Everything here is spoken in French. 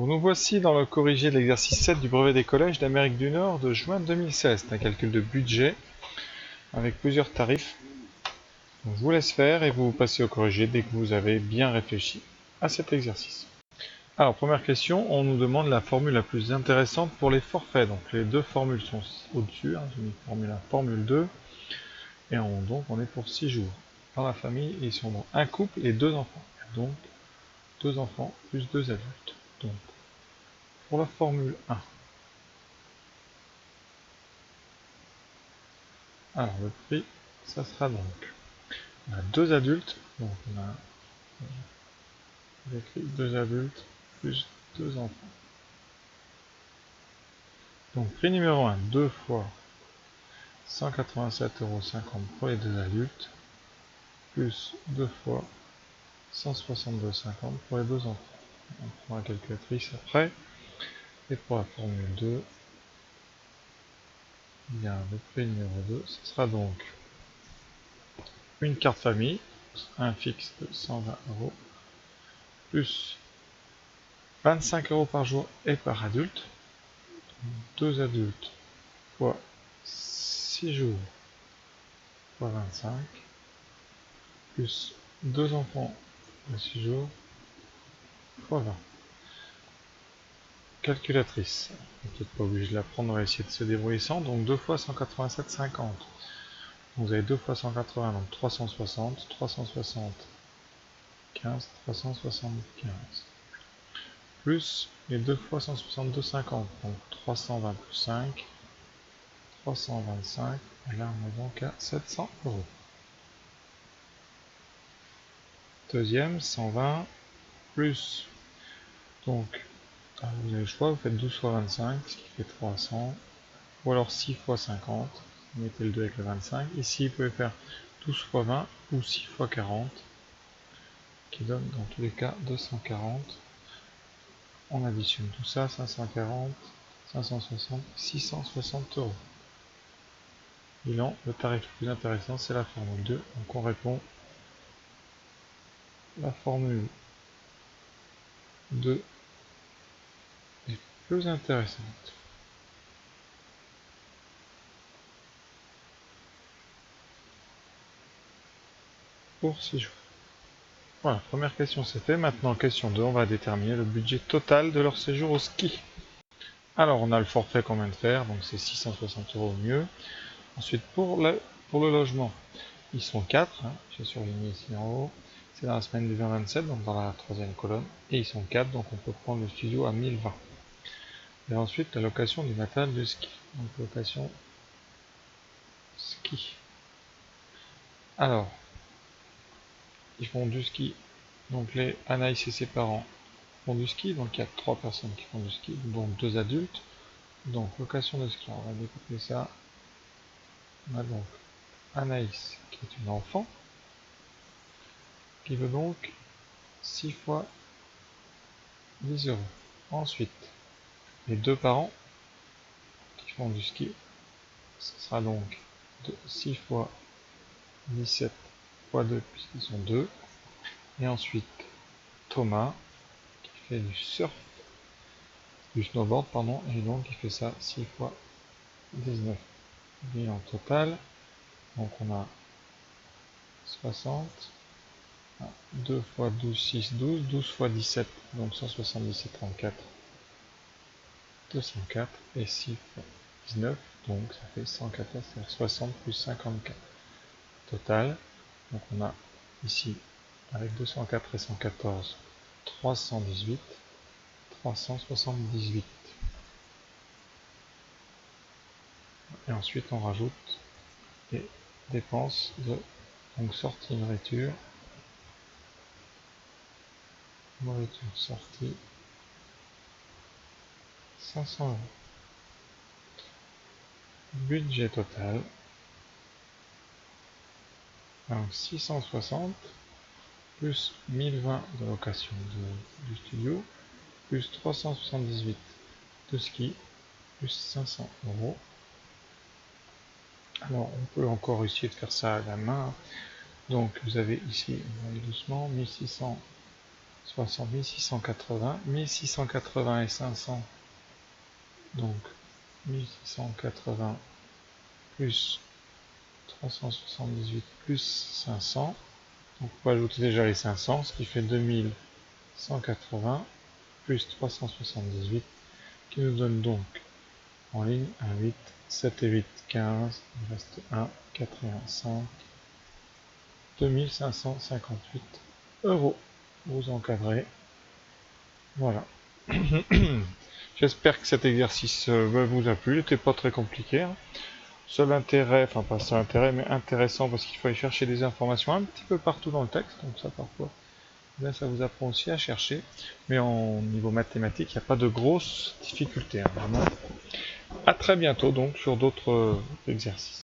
Nous voici dans le corrigé de l'exercice 7 du brevet des collèges d'Amérique du Nord de juin 2016. C'est un calcul de budget avec plusieurs tarifs. Donc, je vous laisse faire et vous passez au corrigé dès que vous avez bien réfléchi à cet exercice. Alors, première question, on nous demande la formule la plus intéressante pour les forfaits. Donc les deux formules sont au-dessus, j'ai mis formule 1, formule 2, et donc on est pour 6 jours. Dans la famille, ils sont donc un couple et 2 enfants. Donc 2 enfants plus 2 adultes. Donc pour la formule 1, alors le prix, ça sera donc, on a 2 adultes, donc on a écrit 2 adultes plus 2 enfants. Donc prix numéro 1, 2 fois 187,50 € pour les 2 adultes, plus 2 fois 162,50 € pour les 2 enfants. On prend la calculatrice après. Et pour la formule 2, bien le prix numéro 2, ce sera donc une carte famille, un fixe de 120 €, plus 25 € par jour et par adulte, 2 adultes fois 6 jours fois 25, plus 2 enfants fois 6 jours fois 20. Calculatrice, on n'est peut-être pas obligé de la prendre, on va essayer de se débrouiller sans, donc 2 fois 187,50. Vous avez 2 fois 180, donc 360, 360, 15, 375. Plus les 2 fois 162,50, donc 320 plus 5, 325, et là on est donc à 700 €. Deuxième, 120, plus, donc, vous avez le choix, vous faites 12 fois 25, ce qui fait 300, ou alors 6 fois 50, vous mettez le 2 avec le 25, ici vous pouvez faire 12 fois 20, ou 6 fois 40, qui donne dans tous les cas 240, on additionne tout ça, 540, 560, 660 €. Bilan, le tarif le plus intéressant, c'est la formule 2, donc on répond la formule 2 est plus intéressante. Pour 6 jours. Voilà, première question c'est fait. Maintenant, question 2, on va déterminer le budget total de leur séjour au ski. Alors, on a le forfait qu'on vient de faire, donc c'est 660 € au mieux. Ensuite, pour le logement, ils sont 4, j'ai surligné ici en haut. C'est dans la semaine du 20-27, donc dans la troisième colonne. Et ils sont 4, donc on peut prendre le studio à 1020. Et ensuite, la location du matériel de ski. Donc, location ski. Alors, ils font du ski. Donc, les Anaïs et ses parents font du ski. Donc, il y a 3 personnes qui font du ski, donc 2 adultes. Donc, location de ski. On va découper ça. On a donc Anaïs, qui est une enfant, qui veut donc 6 fois 10 €. Ensuite, les 2 parents qui font du ski, ce sera donc 6 fois 17 fois 2, puisqu'ils sont 2. Et ensuite, Thomas, qui fait du surf, du snowboard, pardon, et donc il fait ça 6 fois 19. Bilan total, donc on a 60, 2 fois 12, 6, 12, 12 fois 17, donc 177, 34, 204, et 6 fois 19, donc ça fait 114, c'est-à-dire 60 plus 54. Total, donc on a ici, avec 204 et 114, 318, 378. Et ensuite on rajoute les dépenses de donc sortie nourriture, sortie 500 €. Budget total, donc 660 plus 1020 de location du studio, plus 378 de ski, plus 500 €. Alors on peut encore essayer de faire ça à la main. Donc vous avez ici, on va aller doucement, 1660 60, 1680, 1680 et 500, donc 1680 plus 378 plus 500, donc on va ajouter déjà les 500, ce qui fait 2180 plus 378, qui nous donne donc en ligne 1, 8, 7 et 8, 15, il reste 1, 4 et 1, 5, 2558 €. Vous encadrez. Voilà. J'espère que cet exercice vous a plu. Il n'était pas très compliqué. Seul intérêt, enfin pas seul intérêt, mais intéressant parce qu'il faut aller chercher des informations un petit peu partout dans le texte. Donc ça parfois, là ça vous apprend aussi à chercher. Mais en niveau mathématique, il n'y a pas de grosses difficultés. Vraiment. À très bientôt donc sur d'autres exercices.